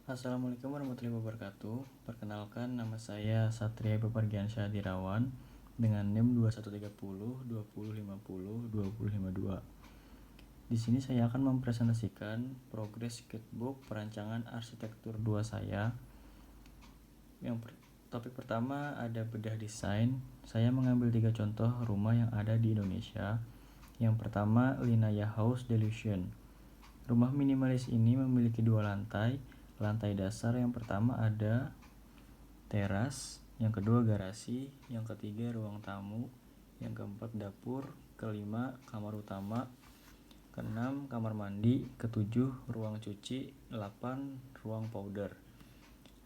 Assalamualaikum warahmatullahi wabarakatuh. Perkenalkan, nama saya Satria Bepergian Syahadirawan dengan NIM 2130 2050 2052. Di sini saya akan mempresentasikan progres sketchbook perancangan arsitektur 2 saya. Topik pertama ada bedah desain. Saya mengambil 3 contoh rumah yang ada di Indonesia. Yang pertama, Linaya House Delusion. Rumah minimalis ini memiliki 2 lantai. Lantai dasar yang pertama ada teras, yang kedua garasi, yang ketiga ruang tamu, yang keempat dapur, kelima kamar utama, keenam kamar mandi, ketujuh ruang cuci, 8 ruang powder.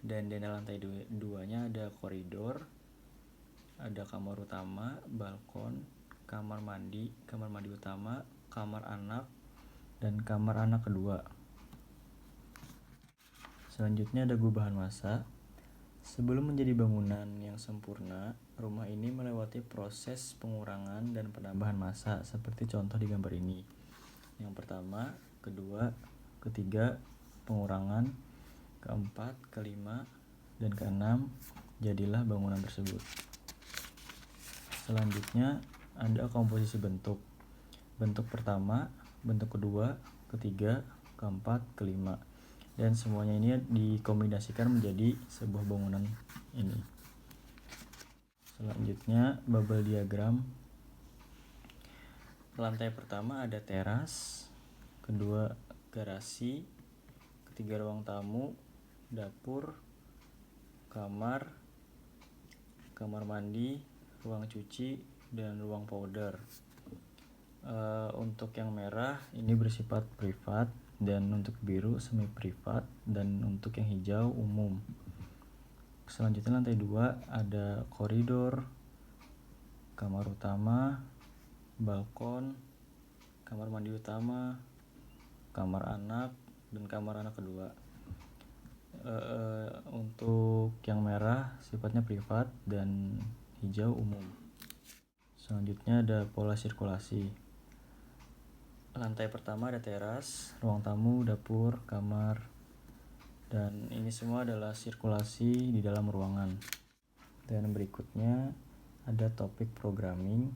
Dan di lantai duanya ada koridor, ada kamar utama, balkon, kamar mandi utama, kamar anak, dan kamar anak kedua. Selanjutnya ada gubahan masa. Sebelum menjadi bangunan yang sempurna, rumah ini melewati proses pengurangan dan penambahan massa seperti contoh di gambar ini. Yang pertama, kedua, ketiga, pengurangan, keempat, kelima, dan keenam, jadilah bangunan tersebut. Selanjutnya ada komposisi bentuk. Bentuk pertama, bentuk kedua, ketiga, keempat, kelima. Dan semuanya ini dikombinasikan menjadi sebuah bangunan ini. Selanjutnya bubble diagram. Lantai pertama ada teras, kedua garasi, ketiga ruang tamu, dapur, kamar mandi, ruang cuci, dan ruang powder. Untuk yang merah ini bersifat privat, dan untuk biru semi privat, dan untuk yang hijau umum. Selanjutnya lantai 2 ada koridor, kamar utama, balkon, kamar mandi utama, kamar anak, dan kamar anak kedua. Untuk yang merah sifatnya privat dan hijau umum. Selanjutnya ada pola sirkulasi. Lantai pertama ada teras, ruang tamu, dapur, kamar, dan ini semua adalah sirkulasi di dalam ruangan. Dan berikutnya ada topik programming.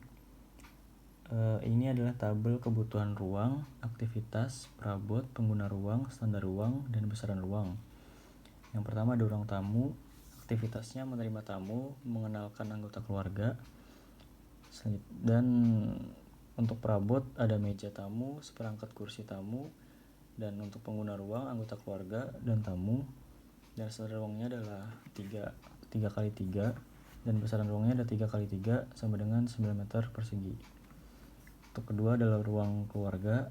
Ini adalah tabel kebutuhan ruang, aktivitas, perabot, pengguna ruang, standar ruang, dan besaran ruang. Yang pertama ada ruang tamu. Aktivitasnya menerima tamu, mengenalkan anggota keluarga, dan untuk perabot ada meja tamu, seperangkat kursi tamu, dan untuk pengguna ruang, anggota keluarga, dan tamu. Dan standar ruangnya adalah 3x3, dan besaran ruangnya ada 3x3 sama dengan 9 meter persegi. Untuk kedua adalah ruang keluarga.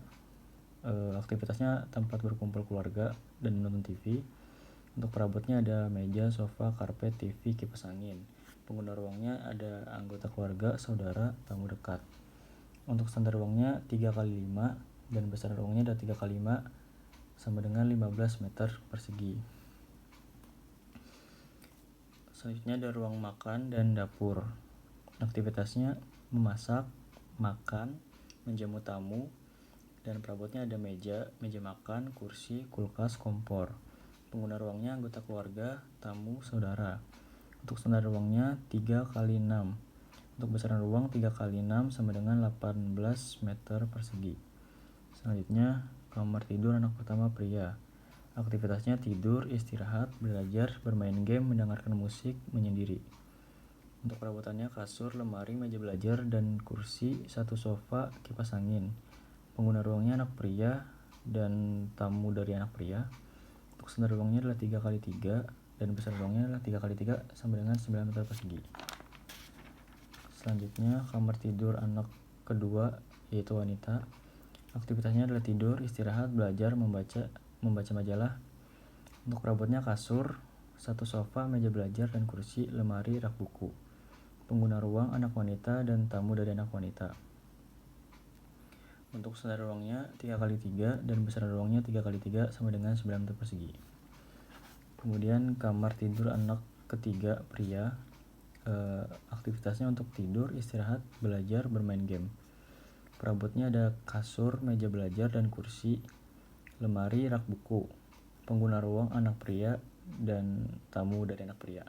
Aktivitasnya tempat berkumpul keluarga dan menonton TV. Untuk perabotnya ada meja, sofa, karpet, TV, kipas angin. Pengguna ruangnya ada anggota keluarga, saudara, tamu dekat. Untuk standar ruangnya 3x5, dan besaran ruangnya ada 3x5 sama dengan 15 meter persegi. Selanjutnya ada ruang makan dan dapur. Aktivitasnya memasak, makan, menjamu tamu, dan perabotnya ada meja makan, kursi, kulkas, kompor. Pengguna ruangnya anggota keluarga, tamu, saudara. Untuk standar ruangnya 3x6. Untuk besaran ruang 3x6 sama dengan 18 meter persegi. Selanjutnya kamar tidur anak pertama pria. Aktivitasnya tidur, istirahat, belajar, bermain game, mendengarkan musik, menyendiri. Untuk perabotannya kasur, lemari, meja belajar, dan kursi, satu sofa, kipas angin. Pengguna ruangnya anak pria dan tamu dari anak pria. Untuk standar ruangnya adalah 3x3, dan besar ruangnya adalah 3x3 sama dengan 9 meter persegi. Selanjutnya kamar tidur anak kedua yaitu wanita. Aktivitasnya adalah tidur, istirahat, belajar, membaca majalah. Untuk perabotnya kasur, satu sofa, meja belajar, dan kursi, lemari, rak buku. Pengguna ruang anak wanita dan tamu dari anak wanita. Untuk standar ruangnya 3x3, dan besaran ruangnya 3x3 sama dengan 9 meter persegi. Kemudian kamar tidur anak ketiga pria. Aktivitasnya untuk tidur, istirahat, belajar, bermain game. Perabotnya ada kasur, meja belajar, dan kursi, lemari, rak buku. pengguna ruang anak pria dan tamu dari anak pria.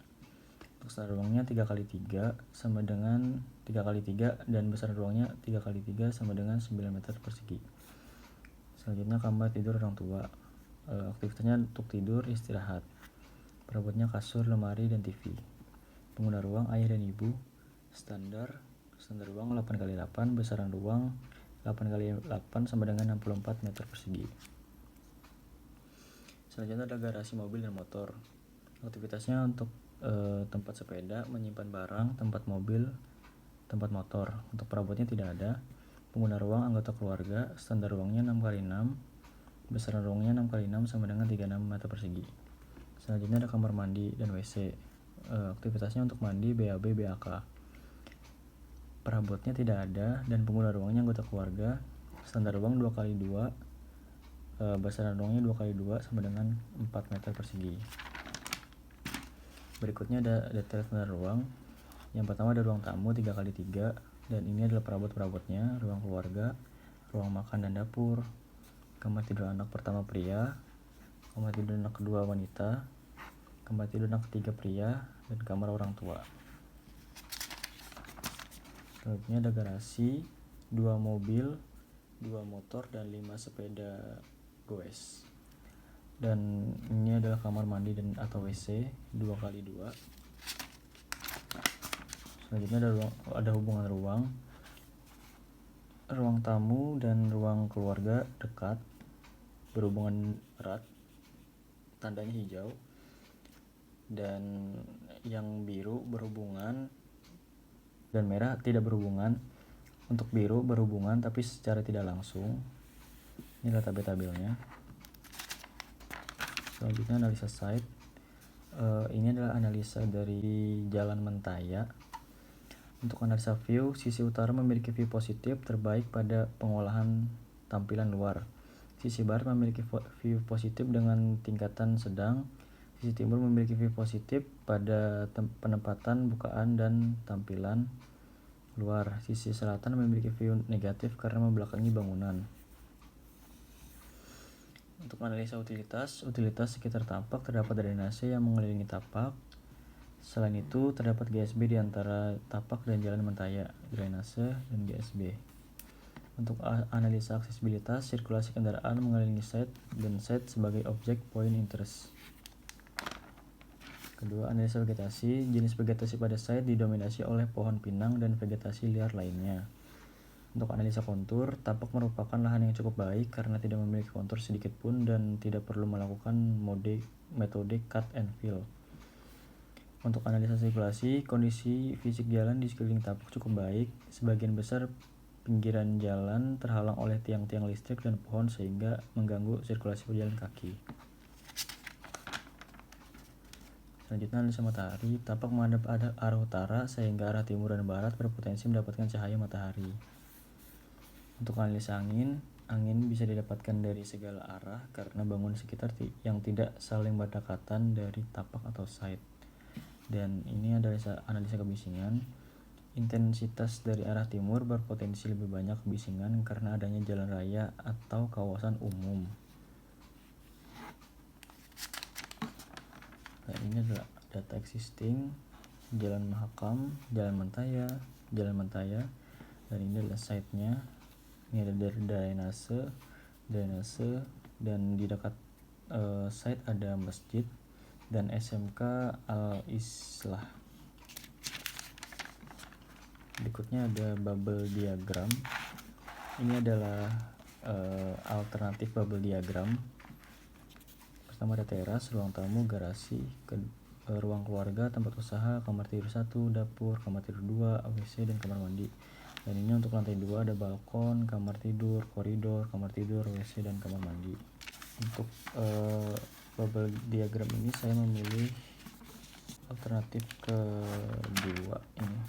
Untuk standar ruangnya 3x3 sama dengan 3x3 dan besar ruangnya 3x3 sama dengan 9 meter persegi. Selanjutnya kamar tidur orang tua. Aktivitasnya untuk tidur, istirahat. Perabotnya kasur, lemari, dan TV. Pengguna ruang ayah dan ibu. Standar ruang 8x8, besaran ruang 8x8 sama dengan 64 meter persegi. Selanjutnya ada garasi mobil dan motor. Aktivitasnya untuk tempat sepeda, menyimpan barang, tempat mobil, tempat motor. Untuk perabotnya tidak ada. Pengguna ruang anggota keluarga, standar ruangnya 6x6, besaran ruangnya 6x6 sama dengan 36 meter persegi. Selanjutnya ada kamar mandi dan WC. Aktivitasnya untuk mandi, BAB, BAK. Perabotnya tidak ada dan pengguna ruangnya anggota keluarga, standar ruang 2x2, besaran ruangnya 2x2 sama dengan 4 meter persegi. Berikutnya ada detail standar ruang. Yang pertama ada ruang tamu 3x3 dan ini adalah perabot-perabotnya: ruang keluarga, ruang makan dan dapur, kamar tidur anak pertama pria, kamar tidur anak kedua wanita, kamar tidur anak ketiga pria, dan kamar orang tua. Selanjutnya ada garasi, 2 mobil, 2 motor, dan 5 sepeda goes. Dan ini adalah kamar mandi dan atau WC 2x2. Selanjutnya ada hubungan ruang tamu dan ruang keluarga dekat, berhubungan erat, tandanya hijau, dan yang biru berhubungan dan merah tidak berhubungan. Untuk biru berhubungan tapi secara tidak langsung. Inilah tabel-tabelnya. Selanjutnya analisa site. Ini adalah analisa dari Jalan Mentaya. Untuk analisa view, sisi utara memiliki view positif terbaik pada pengolahan tampilan luar. Sisi barat memiliki view positif dengan tingkatan sedang. Sisi timur memiliki view positif pada penempatan, bukaan, dan tampilan luar. Sisi selatan memiliki view negatif karena membelakangi bangunan. Untuk analisa utilitas sekitar tapak terdapat drainase yang mengelilingi tapak. Selain itu terdapat GSB di antara tapak dan Jalan Mentaya, drainase dan GSB. Untuk analisa aksesibilitas, sirkulasi kendaraan mengelilingi site dan site sebagai objek point interest. Kedua, analisa vegetasi. Jenis vegetasi pada site didominasi oleh pohon pinang dan vegetasi liar lainnya. Untuk analisa kontur, tapak merupakan lahan yang cukup baik karena tidak memiliki kontur sedikit pun dan tidak perlu melakukan metode cut and fill. Untuk analisa sirkulasi, kondisi fisik jalan di sekeliling tapak cukup baik. Sebagian besar pinggiran jalan terhalang oleh tiang-tiang listrik dan pohon sehingga mengganggu sirkulasi pejalan kaki. Selanjutnya analisa matahari. Tapak menghadap arah utara sehingga arah timur dan barat berpotensi mendapatkan cahaya matahari. Untuk analisa angin bisa didapatkan dari segala arah karena bangunan sekitar yang tidak saling berdekatan dari tapak atau site. Dan ini adalah analisa kebisingan. Intensitas dari arah timur berpotensi lebih banyak kebisingan karena adanya jalan raya atau kawasan umum. Dan ini adalah data existing, Jalan Mahakam, Jalan Mentaya, dan ini adalah site-nya. Ini ada drainase, dan di dekat site ada masjid dan SMK Al-Islah. Berikutnya ada bubble diagram. Ini adalah alternatif bubble diagram. Pertama ada teras, ruang tamu, garasi, ruang keluarga, tempat usaha, kamar tidur 1, dapur, kamar tidur 2, WC, dan kamar mandi. Dan ini untuk lantai 2 ada balkon, kamar tidur, koridor, kamar tidur, WC, dan kamar mandi. Untuk bubble diagram ini saya memilih alternatif kedua ini.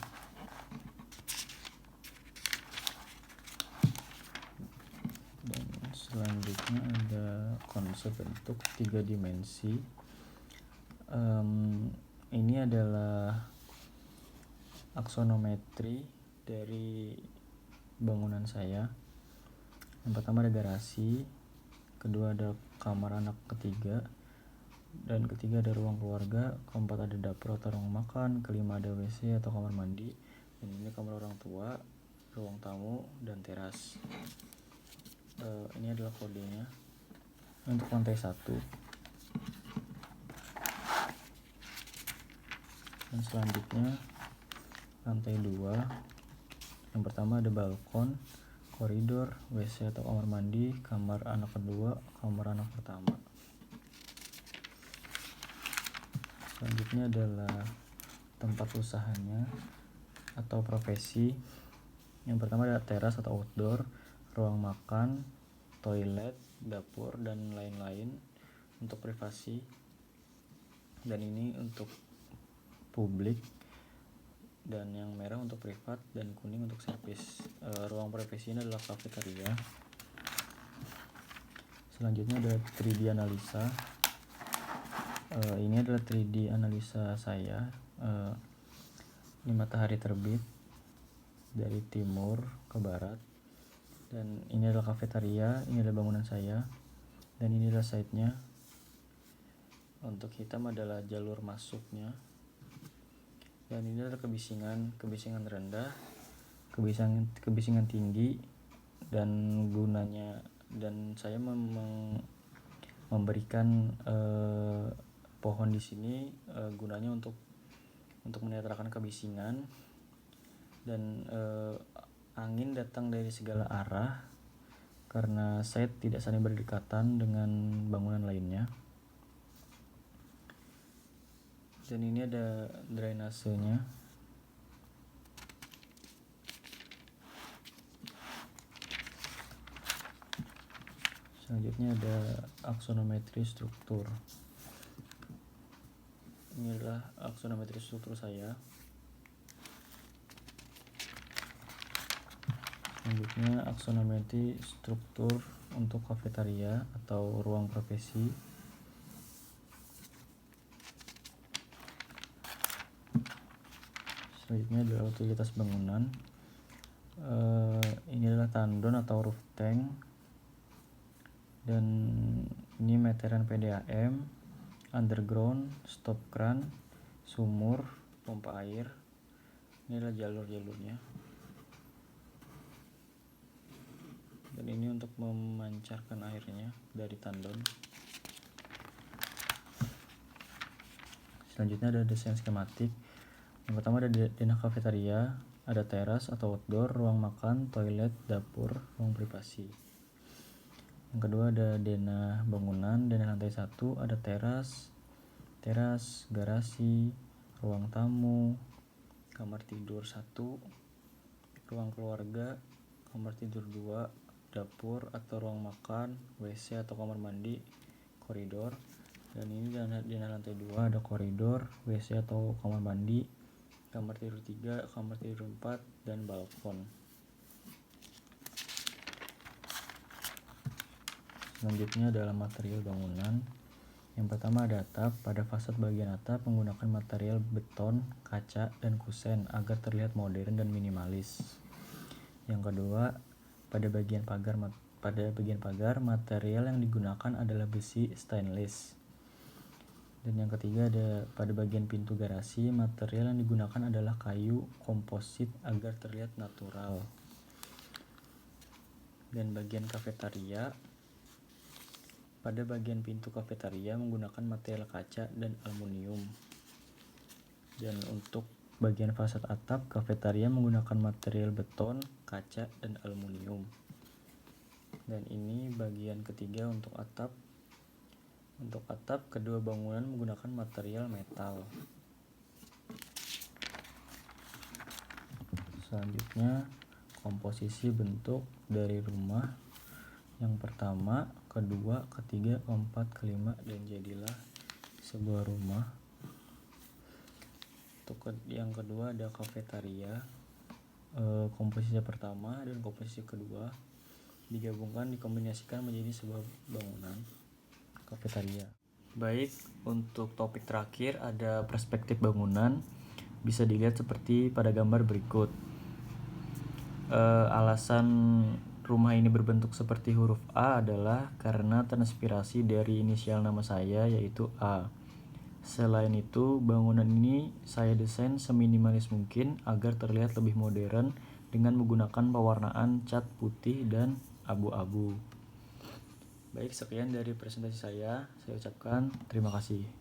Dan selanjutnya ada konsep bentuk 3 dimensi. Ini adalah aksonometri dari bangunan saya. Yang pertama ada garasi, kedua ada kamar anak ketiga, dan ketiga ada ruang keluarga, keempat ada dapur atau ruang makan, kelima ada WC atau kamar mandi, dan ini kamar orang tua, ruang tamu, dan teras. Ini adalah kodenya untuk lantai 1. Dan selanjutnya lantai 2. Yang pertama ada balkon, koridor, WC atau kamar mandi, kamar anak kedua, kamar anak pertama. Selanjutnya adalah tempat usahanya atau profesi. Yang pertama ada teras atau outdoor, ruang makan, toilet, dapur, dan lain-lain untuk privasi. Dan ini untuk publik, dan yang merah untuk privat, dan kuning untuk servis. Ruang profesi ini adalah kafetaria. Selanjutnya ada 3D analisa. Ini adalah 3D analisa saya. Ini matahari terbit dari timur ke barat, dan ini adalah kafetaria, ini adalah bangunan saya, dan ini adalah site-nya. Untuk hitam adalah jalur masuknya, dan ini adalah kebisingan rendah, kebisingan tinggi, dan gunanya, dan saya memberikan pohon di sini gunanya untuk menetralkan kebisingan, dan angin datang dari segala arah karena saya tidak saling berdekatan dengan bangunan lainnya. Dan ini ada drainasenya. Selanjutnya ada aksonometri struktur. Ini adalah aksonometri struktur saya. Selanjutnya aksonometri struktur untuk kafetaria atau ruang profesi. Selanjutnya adalah utilitas bangunan. Ini adalah tandon atau roof tank, dan ini meteran PDAM, underground, stop kran, sumur, pompa air. Ini adalah jalur-jalurnya, dan ini untuk memancarkan airnya dari tandon. Selanjutnya ada desain skematik. Yang pertama ada denah kafetaria, ada teras atau outdoor, ruang makan, toilet, dapur, ruang privasi. Yang kedua ada denah bangunan, denah lantai 1, ada teras, garasi, ruang tamu, kamar tidur 1, ruang keluarga, kamar tidur 2, dapur atau ruang makan, WC atau kamar mandi, koridor. Dan ini denah lantai 2 ada koridor, WC atau kamar mandi, kamar tidur 3, kamar tidur 4, dan balkon. Selanjutnya adalah material bangunan. Yang pertama ada atap. Pada fasad bagian atap menggunakan material beton, kaca, dan kusen agar terlihat modern dan minimalis. Yang kedua, pada bagian pagar material yang digunakan adalah besi stainless. Dan yang ketiga ada pada bagian pintu garasi, material yang digunakan adalah kayu komposit agar terlihat natural. Dan bagian kafetaria, pada bagian pintu kafetaria menggunakan material kaca dan aluminium. Dan untuk bagian fasad atap kafetaria menggunakan material beton, kaca, dan aluminium. Dan ini bagian ketiga untuk atap. Untuk atap, kedua bangunan menggunakan material metal. Selanjutnya, komposisi bentuk dari rumah. Yang pertama, kedua, ketiga, keempat, kelima, dan jadilah sebuah rumah. Untuk yang kedua ada kafetaria. Komposisi pertama dan komposisi kedua digabungkan, dikombinasikan menjadi sebuah bangunan kafetaria. Baik, untuk topik terakhir ada perspektif bangunan. Bisa dilihat seperti pada gambar berikut. Alasan rumah ini berbentuk seperti huruf A adalah karena terinspirasi dari inisial nama saya, yaitu A. Selain itu, bangunan ini saya desain seminimalis mungkin agar terlihat lebih modern dengan menggunakan pewarnaan cat putih dan abu-abu. Baik, sekian dari presentasi saya. Saya ucapkan terima kasih.